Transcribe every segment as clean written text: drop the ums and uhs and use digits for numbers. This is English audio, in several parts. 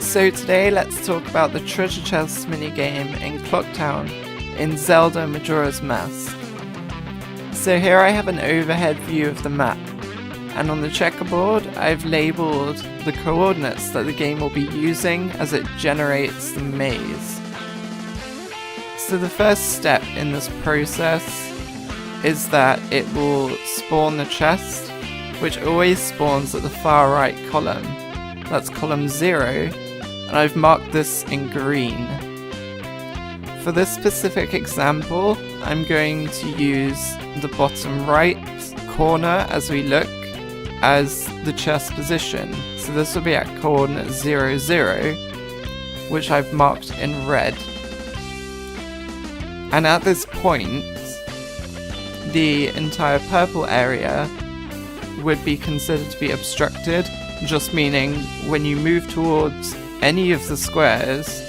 So today let's talk about the treasure chest minigame in Clocktown in Zelda Majora's Mask. So here I have an overhead view of the map, and on the checkerboard I've labelled the coordinates that the game will be using as it generates the maze. So the first step in this process is that it will spawn the chest, which always spawns at the far right column. That's column 0, and I've marked this in green. For this specific example, I'm going to use the bottom right corner as we look as the chest position. So this will be at coordinate 0, 0, which I've marked in red. And at this point, the entire purple area would be considered to be obstructed, just meaning when you move towards any of the squares,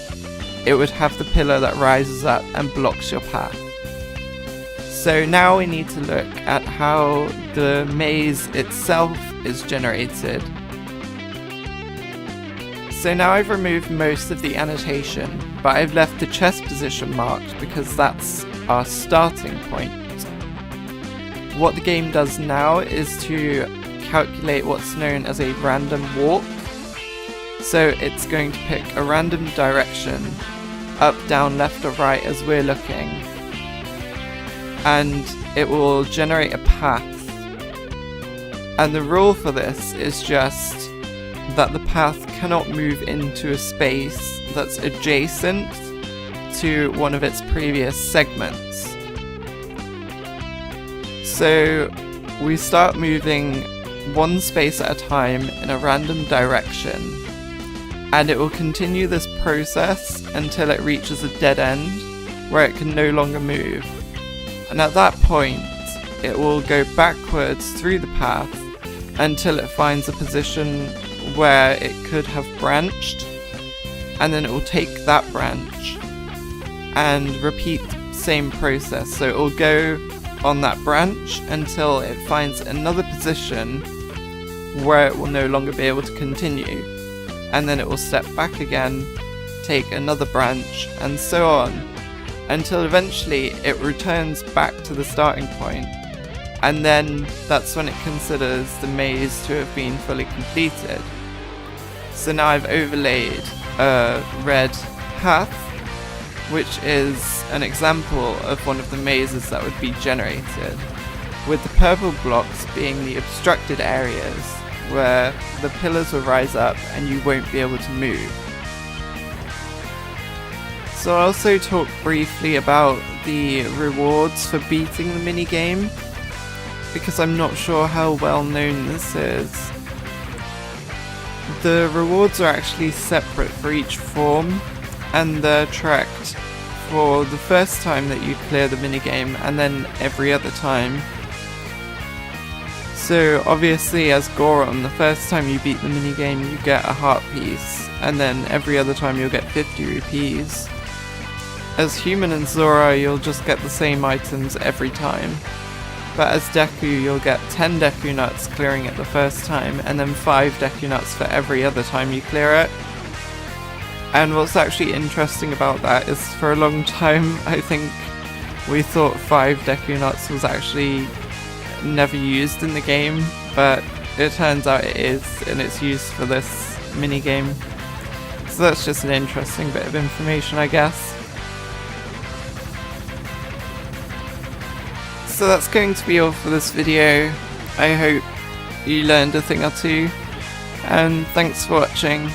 it would have the pillar that rises up and blocks your path. So now we need to look at how the maze itself is generated. So now I've removed most of the annotation, but I've left the chest position marked because that's our starting point. What the game does now is to calculate what's known as a random walk. So it's going to pick a random direction, up, down, left or right as we're looking, and it will generate a path. And the rule for this is just that the path cannot move into a space that's adjacent to one of its previous segments. So we start moving one space at a time in a random direction, and it will continue this process until it reaches a dead end where it can no longer move. And at that point, it will go backwards through the path until it finds a position where it could have branched, and then it will take that branch and repeat the same process. So it will go on that branch until it finds another position where it will no longer be able to continue, and then it will step back again, take another branch, and so on, until eventually it returns back to the starting point, and then that's when it considers the maze to have been fully completed. So now I've overlaid a red path, which is an example of one of the mazes that would be generated, with the purple blocks being the obstructed areas where the pillars will rise up and you won't be able to move. So I'll also talk briefly about the rewards for beating the minigame, because I'm not sure how well known this is. The rewards are actually separate for each form, and they're tracked for the first time that you clear the minigame and then every other time. So obviously as Goron, the first time you beat the minigame you get a heart piece, and then every other time you'll get 50 rupees. As Human and Zora, you'll just get the same items every time. But as Deku, you'll get 10 Deku nuts clearing it the first time, and then 5 Deku nuts for every other time you clear it. And what's actually interesting about that is for a long time I think we thought 5 Deku nuts was actually never used in the game, but it turns out it is, and it's used for this minigame. So that's just an interesting bit of information, I guess. So that's going to be all for this video. I hope you learned a thing or two, and thanks for watching.